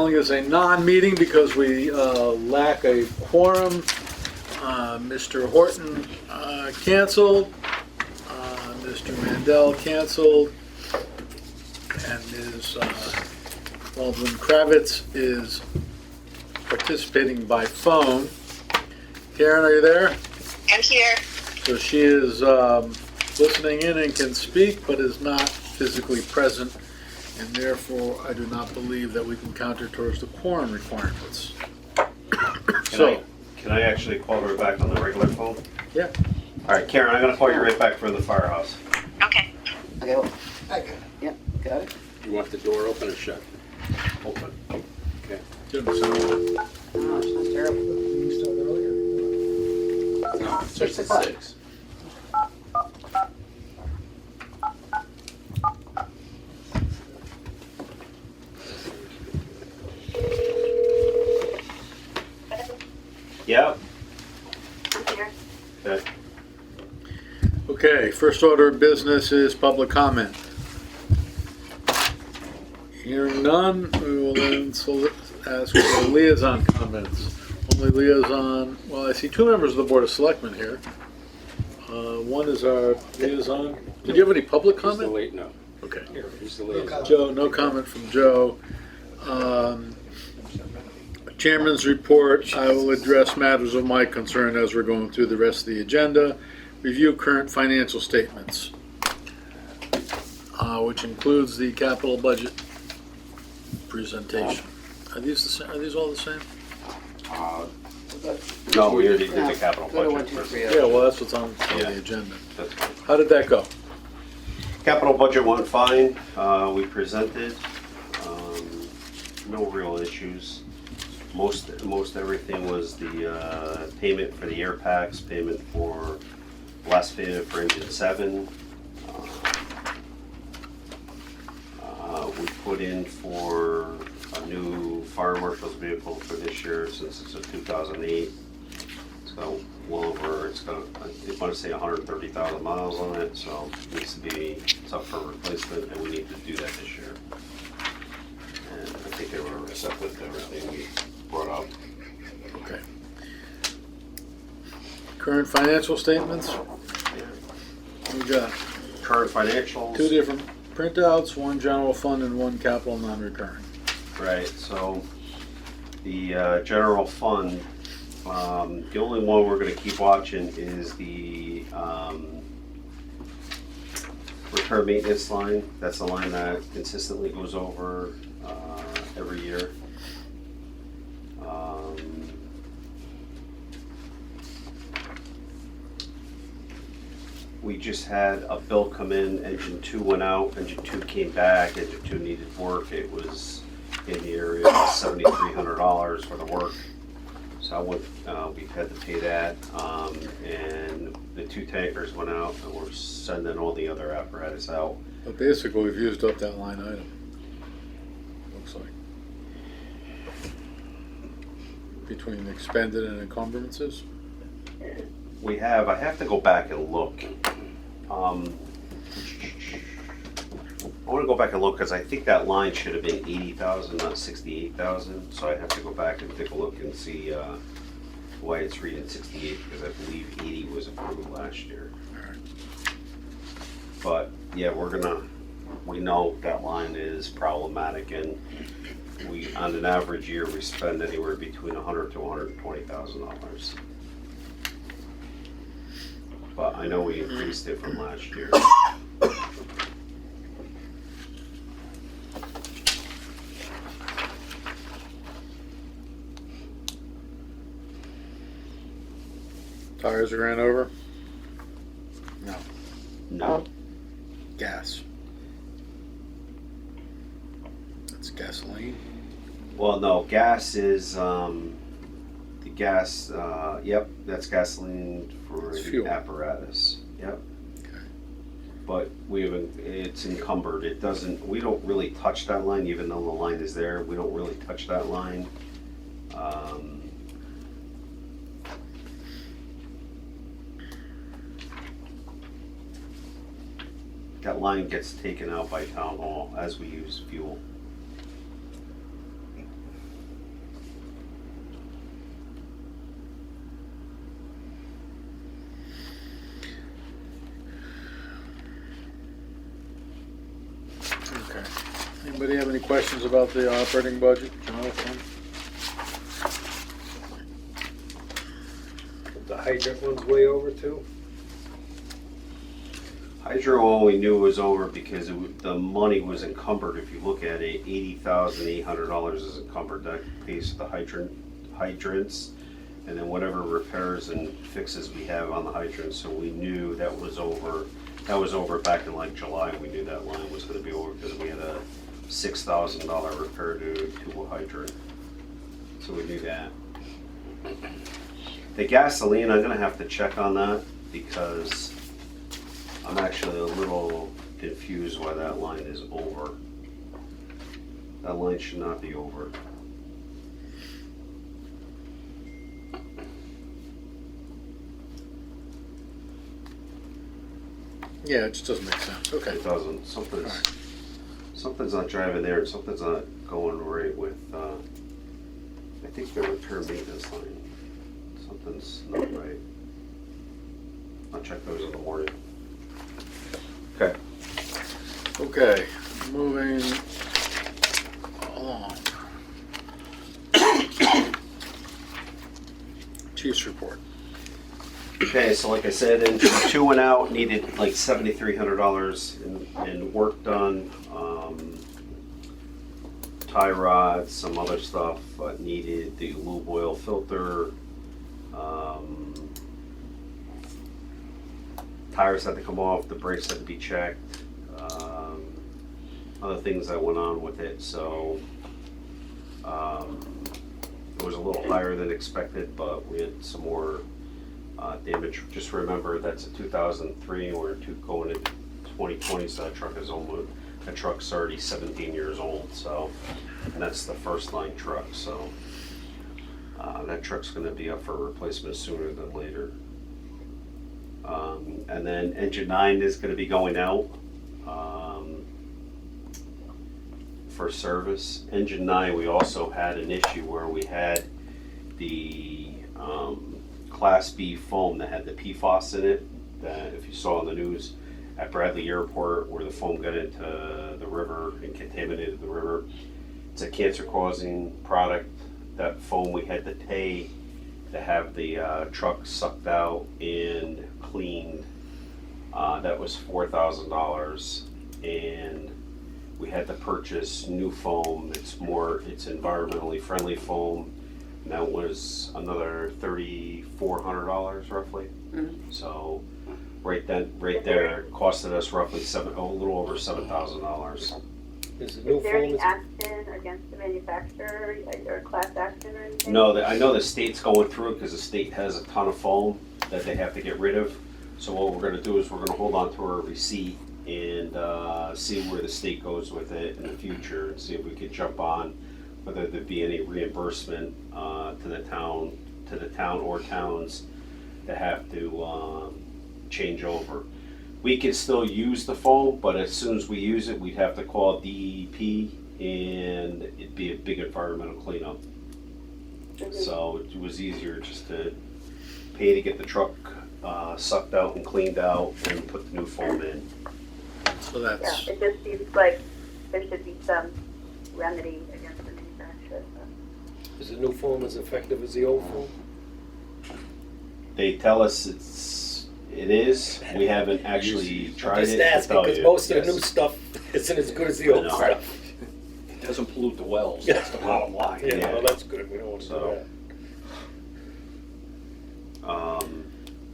calling this a non-meeting because we lack a quorum. Mr. Horton canceled, Mr. Mandel canceled, and Ms. Baldwin Kravitz is participating by phone. Karen, are you there? I'm here. So she is listening in and can speak, but is not physically present, and therefore I do not believe that we can count her towards the quorum requirements. Can I actually call her back on the regular phone? Yeah. All right, Karen, I'm going to call you right back from the firehouse. Okay. Okay, well, yeah, got it. You want the door open or shut? Open. Okay. Didn't sound good. Oh, it's not terrible. You started earlier? No, it starts 6 at o'clock. 6. Yep. I'm here. Okay. Okay, first order of business is public comment. Hearing none, we will then ask for liaison comments. Only liaison, well, I see two members of the Board of Selectmen here. One is our liaison. Did you have any public He's the comment? late, no. Okay. He's the liaison. Joe, no comment from Joe. Chairman's report, I will address matters of my concern as we're going through the rest of the agenda. Review current financial statements, which includes the capital budget presentation. Are these the same? Are these all the same? No, we already did the capital Go to 1, budget 2, first. 3. Yeah, well, that's what's on Yeah. the agenda. That's fine. How did that go? Capital budget went fine. We presented. No real issues. Most everything was the payment for the air packs, payment for last payment for engine 7. We put in for a new fire marshal's vehicle for this year since it's a 2008. It's got well over, I want to say 130,000 miles on it, so it needs to be, it's up for replacement, and we need to do that this year. And I think they were receptive to everything we brought up. Okay. Current financial statements? We got Current financials. two different printouts, one general fund and one capital non-recurring. Right, so the general fund, the only one we're gonna keep watching is the repair maintenance line. That's the line that consistently goes over every year. We just had a bill come in, engine 2 went out, engine 2 came back, engine 2 needed work. It was in the area of $7,300 for the work. So we've had to pay that. And the 2 tankers went out, and we're sending all the other apparatus out. But basically, we've used up that line item. Looks like. Between expended and encumbrances. I have to go back and look. I want to go back and look because I think that line should have been 80,000, not 68,000. So I have to go back and take a look and see why it's reading 68, because I believe 80 was approved last year. But yeah, we know that line is problematic, and we, on an average year, we spend anywhere between $100,000 to $120,000. But I know we increased it from last year. Tires ran over? No. No. Gas. That's gasoline. Well, no, gas is, the gas, yep, that's gasoline for It's the fuel. apparatus, yep. Okay. But it's encumbered, we don't really touch that line, even though the line is there, we don't really touch that line. That line gets taken out by town hall as we use fuel. Anybody have any questions about the operating budget, Jonathan? The hydrant one's way over too? Hydro, all we knew was over because the money was encumbered. If you look at it, $80,800 is encumbered. That pays for the hydrants, and then whatever repairs and fixes we have on the hydrants. So we knew that was over. That was over back in like July. We knew that line was going to be over because we had a $6,000 repair to a hydrant. So we knew that. The gasoline, I'm going to have to check on that because I'm actually a little confused why that line is over. That line should not be over. Yeah, it just doesn't make sense. Okay. It doesn't. Alright. Something's not driving there, and something's not going right with. I think the repair maintenance line. Something's not right. I'll check those in the morning. Okay. Okay, moving along. Chief's report. Okay, so like I said, engine 2 went out, needed like $7,300 in work done. Tie rods, some other stuff, needed the lube oil filter. Tires had to come off, the brakes had to be checked. Other things that went on with it, so it was a little higher than expected, but we had some more damage. Just remember that's a 2003 and we're going into 2020, so that truck's already 17 years old, so, and that's the first line truck, so that truck's going to be up for replacement sooner than later. And then engine 9 is going to be going out for service. Engine 9, we also had an issue where we had the Class B foam that had the PFAS in it, that if you saw on the news at Bradley Airport where the foam got into the river and contaminated the river. It's a cancer-causing product. That foam we had to pay to have the truck sucked out and cleaned. That was $4,000, and we had to purchase new foam. It's environmentally friendly foam, and that was another $3,400 roughly. Mhm. So right there, it costed us roughly a little over $7,000. Is the new Is there any foam? action against the manufacturer or class action or anything? No, I know the state's going through it because the state has a ton of foam that they have to get rid of. So what we're gonna do is we're gonna hold on to our receipt and see where the state goes with it in the future and see if we could jump on, whether there be any reimbursement to the town or towns that have to change over. We could still use the foam, but as soon as we use it, we'd have to call DEP and it'd be a big environmental cleanup. So it was easier just to pay to get the truck sucked out and cleaned out and put the new foam in. So Yeah, that's, it just seems like there should be some remedy against the manufacturer. So. Is the new foam as effective as the old foam? They tell us it is. We haven't actually tried Just it. to asking, tell because you. most of the Yes. new stuff isn't as good as the old I know. stuff. It doesn't pollute the wells, that's the bottom line. Yeah, Yeah. well, that's good, we don't want to do So. that. all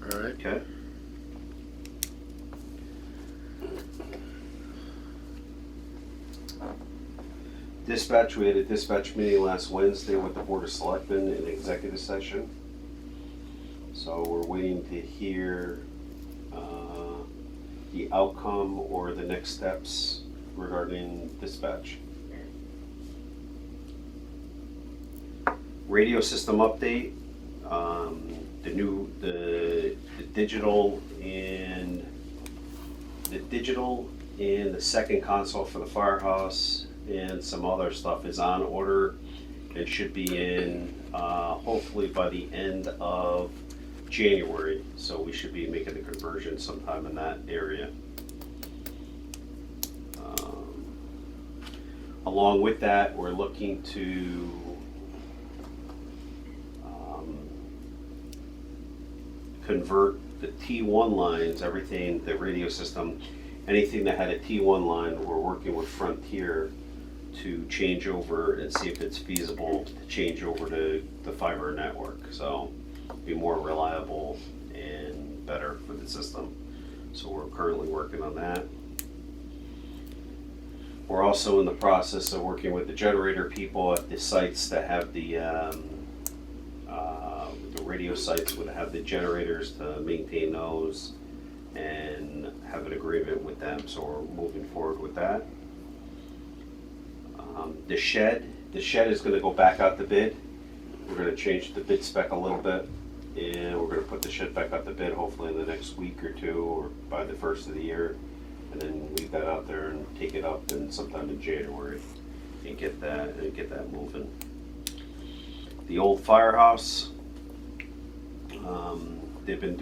right. Okay. Dispatch, we had a dispatch meeting last Wednesday with the Board of Selectmen in executive session. So we're waiting to hear the outcome or the next steps regarding dispatch. Radio system update, the digital and the second console for the Firehouse and some other stuff is on order. It should be in hopefully by the end of January, so we should be making the conversion sometime in that area. Along with that, we're looking to convert the T1 lines, everything, the radio system, anything that had a T1 line, we're working with Frontier to change over and see if it's feasible to change over to the fiber network. So be more reliable and better for the system. So we're currently working on that. We're also in the process of working with the generator people at the sites that have the radio sites would have the generators to maintain those and have an agreement with them. So we're moving forward with that. The shed is going to go back out to bid. We're going to change the bid spec a little bit, and we're going to put the shed back out to bid hopefully in the next week or two, or by the first of the year, and then leave that out there and take it up in sometime in January and get that moving. The old Firehouse, they did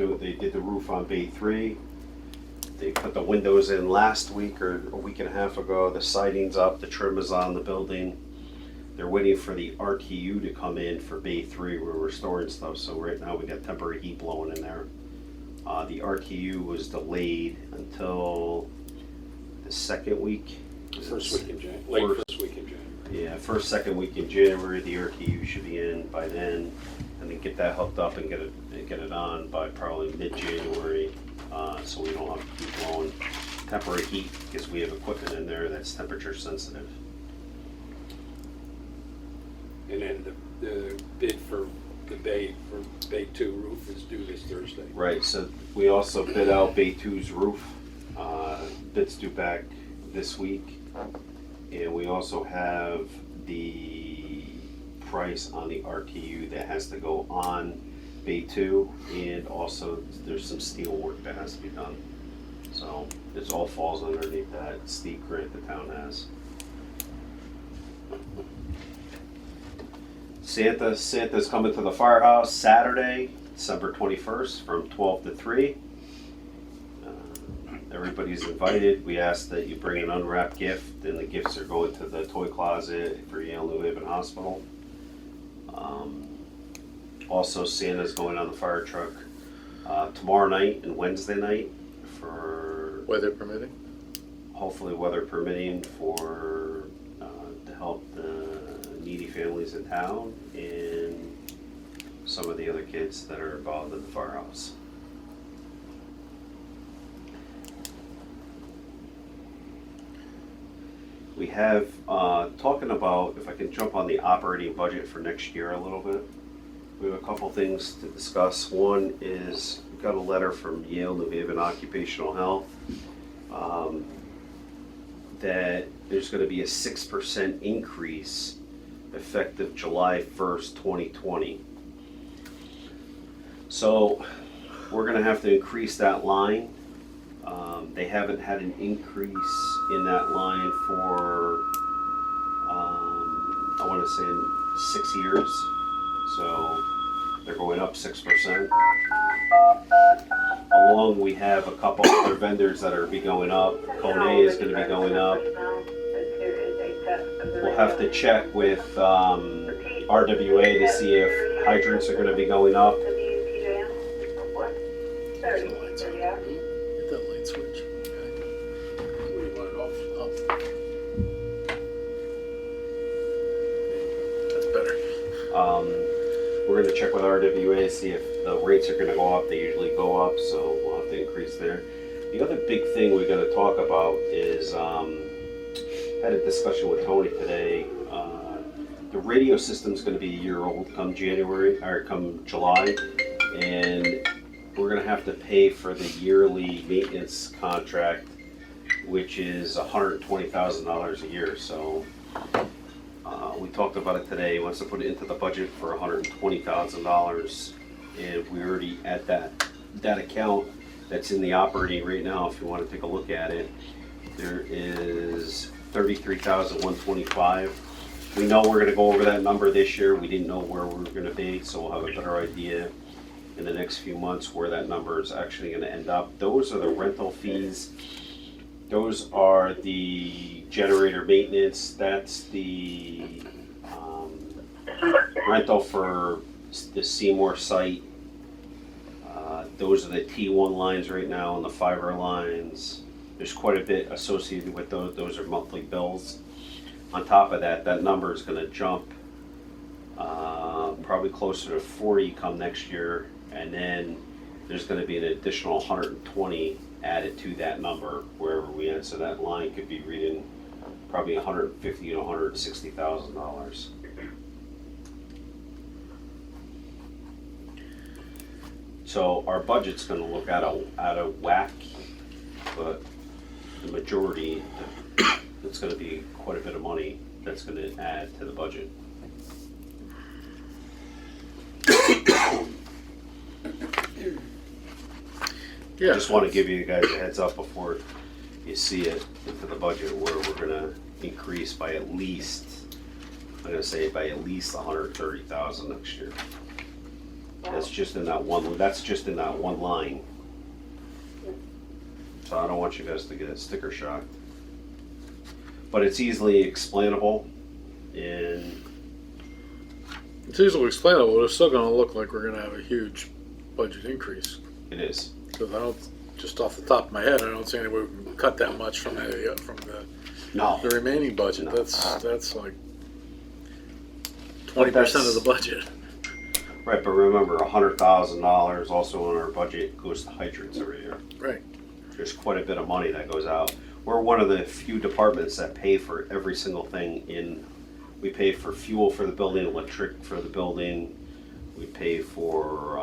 the roof on Bay 3. They put the windows in last week or a week and a half ago. The siding's up, the trim is on the building. They're waiting for the RTU to come in for Bay 3 where we're storing stuff. So right now we got temporary heat blowing in there. The RTU was delayed until the second week. First week in January. First week in January. Yeah, second week in January, the RTU should be in by then, and then get that hooked up and get it on by probably mid-January, so we don't have to keep blowing temporary heat because we have equipment in there that's temperature sensitive. And then the bid for the Bay 2 roof is due this Thursday. Right, so we also bid out Bay 2's roof. Bids due back this week. And we also have the price on the RTU that has to go on Bay 2, and also there's some steel work that has to be done. So it all falls underneath that steep grant the town has. Santa's coming to the Firehouse Saturday, December 21st from 12 to 3. Everybody's invited. We ask that you bring an unwrapped gift, and the gifts are going to the toy closet for Yale New Haven Hospital. Also, Santa's going on the fire truck tomorrow night and Wednesday night for Weather permitting? hopefully weather permitting for to help the needy families in town and some of the other kids that are involved in the Firehouse. We have, talking about, if I can jump on the operating budget for next year a little bit, we have a couple things to discuss. One is, we got a letter from Yale New Haven Occupational Health that there's going to be a 6% increase effective July 1st, 2020. So we're going to have to increase that line. They haven't had an increase in that line for, I want to say 6 years. So they're going up 6%. Along, we have a couple other vendors that are going up. Kone is going to be going up. We'll have to check with RWA to see if hydrants are going to be going up. Hit that light switch. Okay. We want it off. Up. That's better. We're going to check with RWA, see if the rates are going to go up. They usually go up, so we'll have to increase there. The other big thing we got to talk about is, had a discussion with Tony today. The radio system's going to be a year old come July, and we're going to have to pay for the yearly maintenance contract, which is $120,000 a year. So we talked about it today. He wants to put it into the budget for $120,000, and we already at that account that's in the operating right now. If you want to take a look at it, there is $33,125. We know we're going to go over that number this year. We didn't know where we were going to be, so we'll have a better idea in the next few months where that number is actually going to end up. Those are the rental fees Those are the generator maintenance, that's the rental for the Seymour site. Those are the T1 lines right now and the fiber lines. There's quite a bit associated with those. Those are monthly bills. On top of that, that number is going to jump probably closer to 40 come next year, and then there's going to be an additional 120 added to that number wherever we end. So that line could be reading probably $150,000 to $160,000. So our budget's going to look out of whack, but the majority, it's going to be quite a bit of money that's going to add to the budget. Yeah. Just want to give you guys a heads up before you see it into the budget where we're going to increase by at least, I'm going to say by at least 130,000 next year. That's just in that one. That's just in that one line. So I don't want you guys to get sticker shock. But it's easily explainable, and It's easily explainable, but it's still gonna look like we're gonna have a huge budget increase. it is. Because I don't, just off the top of my head, I don't see any way we can cut that much from the No. remaining budget. No. That's like 20% of the budget. Right, but remember, $100,000 also in our budget goes to hydrants every year. Right. There's quite a bit of money that goes out. We're one of the few departments that pay for every single thing in. We pay for fuel for the building, electric for the building. We pay for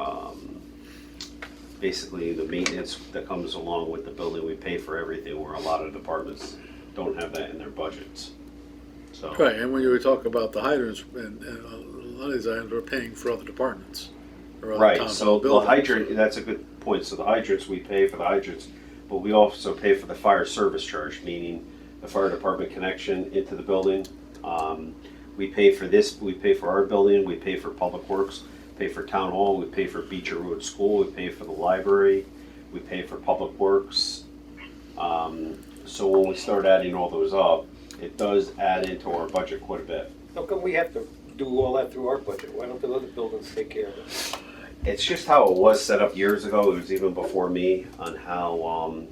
basically the maintenance that comes along with the building. We pay for everything, where a lot of departments don't have that in their budgets. So. Right, and when you talk about the hydrants, and a lot of these items we're paying for other departments. Or other Right, towns so and the buildings. hydrant, that's a good point. So the hydrants, we pay for the hydrants, but we also pay for the fire service charge, meaning the fire department connection into the building. We pay for this, we pay for our building, we pay for public works, pay for town hall, we pay for Beecher Road School, we pay for the library, we pay for public works. So when we start adding all those up, it does add into our budget quite a bit. How come we have to do all that through our budget? Why don't the other buildings take care of it? It's just how it was set up years ago. It was even before me on how all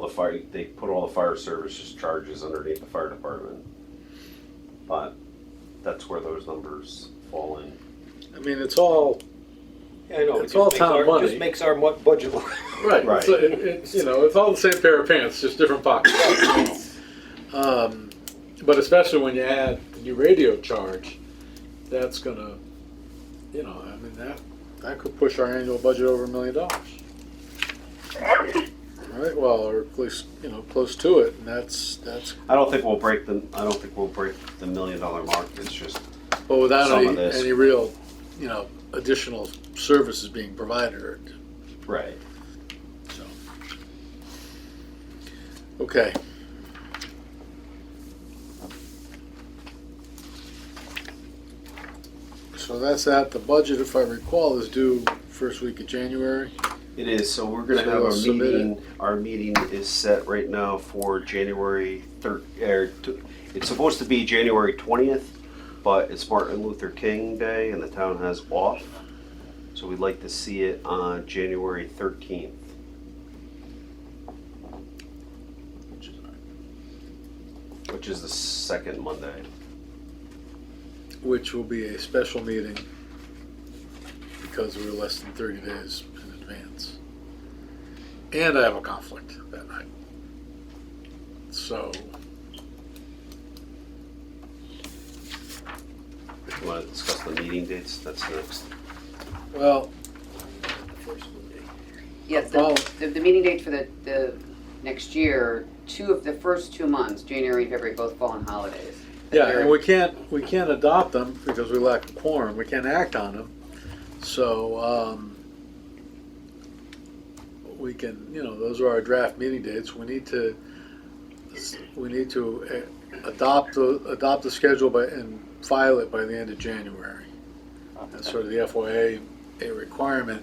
the fire, they put all the fire services charges underneath the fire department. But that's where those numbers fall in. I mean, it's all, Yeah, I know. It's all town money. It just makes our budget look. right, Right. so it's, you know, it's all the same pair of pants, just different pockets. But especially when you add the new radio charge, that's gonna, you know, I mean, that could push our annual budget over $1 million. Right, well, or at least, you know, close to it, and that's, I don't think we'll break the $1 million mark. It's just but without Some of this. any real, you know, additional services being provided, right. so. Okay. So that's that. The budget, if I recall, is due first week of January. It is. So we're gonna So have we'll a submit meeting. Our meeting is set right now for January 3rd. It's supposed to be January 20th, but it's Martin Luther King Day and the town has off. So we'd like to see it on January 13th. Which is the second Monday. Which will be a special meeting because we're less than 30 days in advance. And I have a conflict that night. So, You want to discuss the meeting dates? That's next. well, Yes, Well- the meeting date for the next year, the first 2 months, January and February, both fall on holidays. yeah, and we can't adopt them because we lack a quorum. We can't act on them. So, we can, you know, those are our draft meeting dates. We need to adopt the schedule and file it by the end of January. That's sort of the FYA a requirement.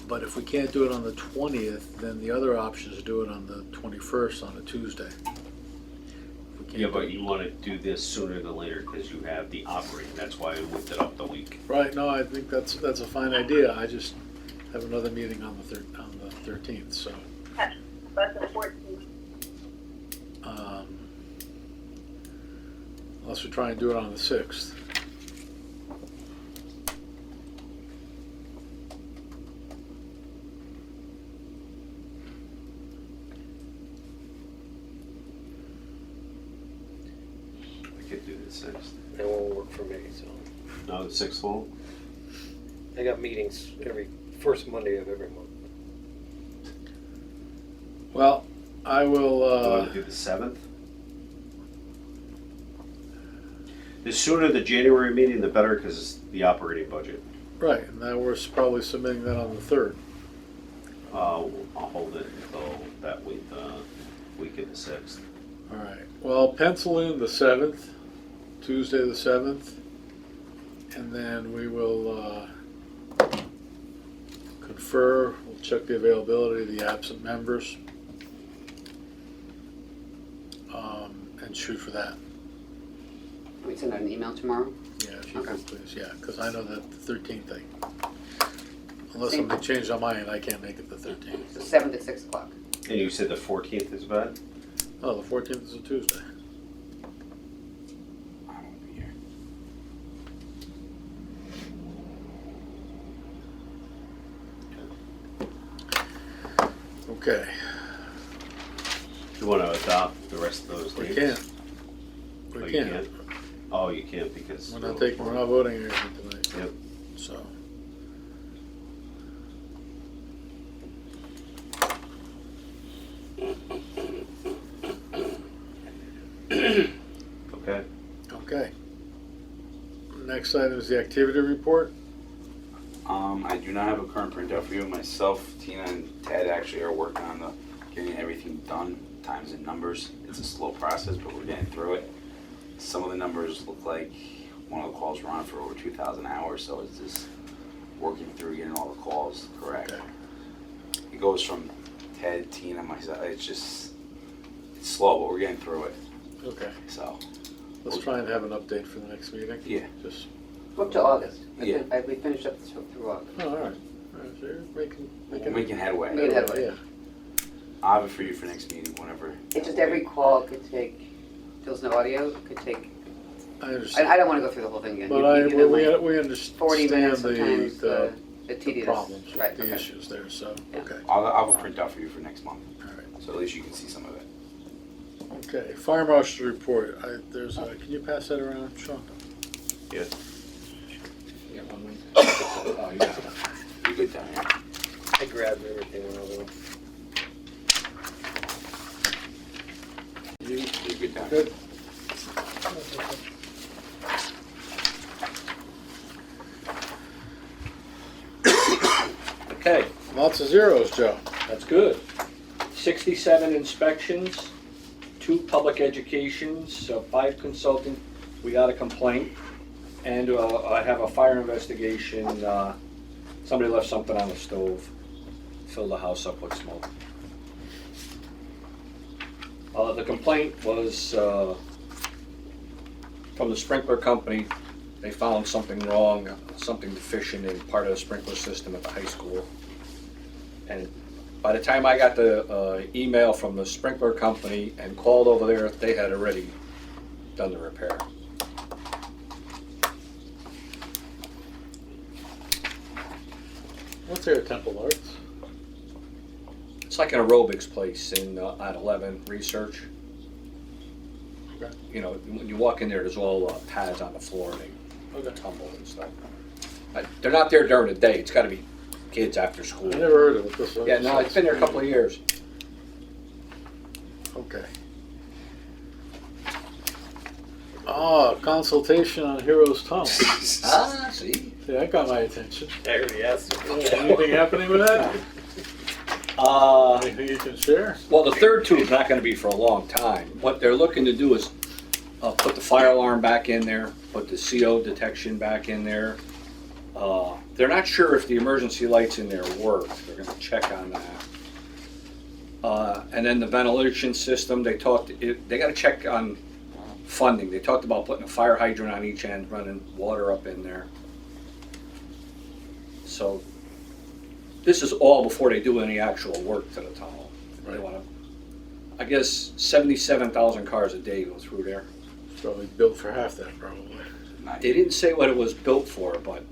But if we can't do it on the 20th, then the other option is to do it on the 21st on a Tuesday. If we can't Yeah, do but it- you wanna do this sooner than later, cause you have the operating, that's why I whipped it up the week. Right, no, I think that's a fine idea. I just have another meeting on the 13th, so. But the 14th, Unless we try and do it on the 6th. I could do the 6th. It won't work for me, so. No, the 6th won't? I got meetings every first Monday of every month. Well, I will, You wanna do the 7th? The sooner the January meeting, the better, cause it's the operating budget. right, and now we're probably submitting that on the 3rd. I'll hold it until that week, week of the 6th. All right, well, pencil in the 7th, Tuesday the 7th, and then we will confer, we'll check the availability of the absent members, and shoot for that. Can we send out an email tomorrow? Yeah, if you Okay. could please, yeah, because I know that the 13th thing. Unless Same. somebody changed their mind, I can't make it the 13th. So 7th at 6 o'clock. And you said the 14th is bad? Oh, the 14th is a Tuesday. I won't be here. Okay, You wanna adopt the rest of those we dates? can't. Oh, We you can't. can't? Oh, you can't because. We're not voting anything tonight, Yep. so. Okay. Okay. Next item is the activity report. I do not have a current printout for you. Myself, Tina, and Ted actually are working on getting everything done, times and numbers. It's a slow process, but we're getting through it. Some of the numbers look like one of the calls were on for over 2,000 hours, so it's just working through getting all the calls correct. Okay. It goes from Ted, Tina, myself. It's slow, but we're getting through it. Okay, So, let's try and have an update for the next meeting. yeah. Just, Up to August. Yeah. We finished up through August. oh, all right. All right, so you're making. We're making headway. Making headway. Yeah, I'll have it for you for next meeting, whenever. It's just every call could take, there's no audio, could take, I understand. I don't want to go through the whole thing again. But You give them like we 40 understand minutes sometimes, the tedious. problems with Right, the okay. issues there, so, Yeah. okay, I'll have a printout for you for next month, all right. so at least you can see some of it. Okay, fire marshal report, can you pass that around, Sean? Yes. You got one, Lee? Oh, you got it. You're good down here. I grabbed everything when I was in. You're good down here. Good. Okay, Lots of zeros, Joe. that's good. 67 inspections, 2 public educations, 5 consulting. We got a complaint, and I have a fire investigation. Somebody left something on the stove, filled the house up with smoke. The complaint was from the sprinkler company. They found something wrong, something deficient in part of the sprinkler system at the high school. And by the time I got the email from the sprinkler company and called over there, they had already done the repair. What's Air Temple Arts? It's like an aerobics place in at 11 Research. Okay. You know, when you walk in there, there's all pads on the floor and they Okay. tumble and stuff. They're not there during the day. It's got to be kids after I school. never heard of it this way. Yeah, no, it's been there a couple of years. Okay. Oh, consultation on Heroes Tunnel. Ah, see. Yeah, that got my attention. There, yes. Yeah, anything happening with that? Anything you can share? Well, the third tube is not going to be for a long time. What they're looking to do is put the fire alarm back in there, put the CO detection back in there, They're not sure if the emergency lights in there work. They're gonna check on that. And then the ventilation system, they gotta check on funding. They talked about putting a fire hydrant on each end, running water up in there. So this is all before they do any actual work to the tunnel. They Right. wanna, I guess 77,000 cars a day go through there. Probably built for half that, probably. They didn't say what it was built for, but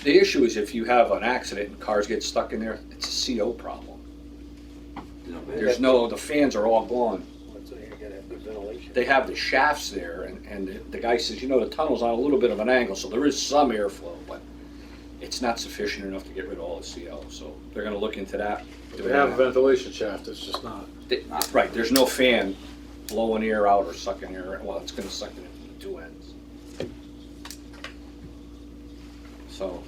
the issue is if you have an accident and cars get stuck in there, it's a CO problem. The fans are all gone. So you gotta have good ventilation. They have the shafts there, and the guy says, the tunnel's on a little bit of an angle, so there is some airflow, but it's not sufficient enough to get rid of all the CO, so they're gonna look into that. They have a ventilation shaft, it's just not. Right, there's no fan blowing air out or sucking air, well, it's gonna suck it in from the two ends. So,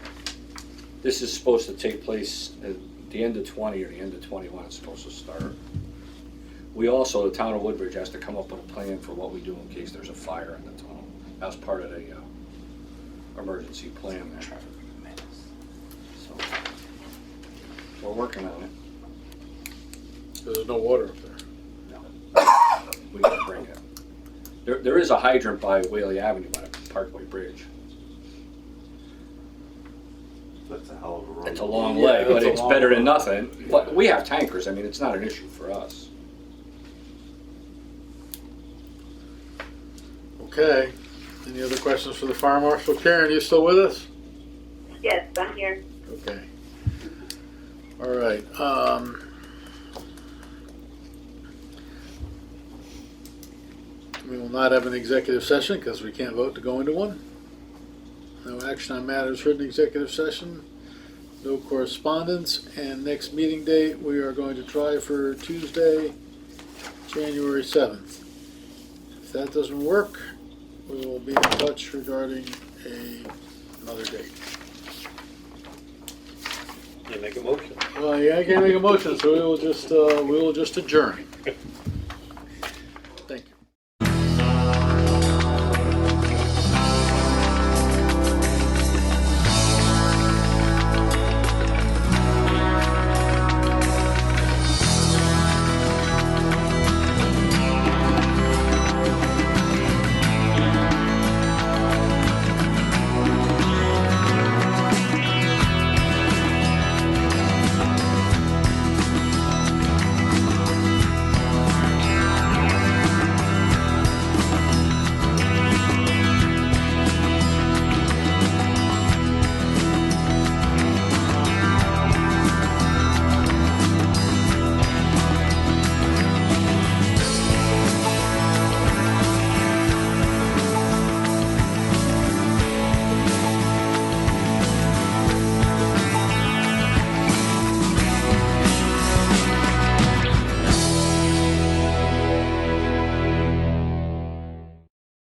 this is supposed to take place at the end of 20 or the end of 21, it's supposed to start. We also, the town of Woodbridge has to come up with a plan for what we do in case there's a fire in the tunnel. That's part of the emergency plan there. So, we're working on it. There's no water up there. We gotta bring it. There is a hydrant by Whaley Avenue by the Parkway Bridge. That's a hell of a run. It's a long Yeah, way, but it's a it's long better than run. nothing. But we have tankers, I mean, it's not an issue for us. Okay, any other questions for the fire marshal? Karen, you still with us? Yes, I'm here. Okay. All right, we will not have an executive session because we can't vote to go into one. No action on matters heard in executive session, no correspondence, and next meeting date, we are going to try for Tuesday, January 7th. If that doesn't work, we will be in touch regarding another date. You make a motion. Yeah, I can't make a motion, so we will just adjourn.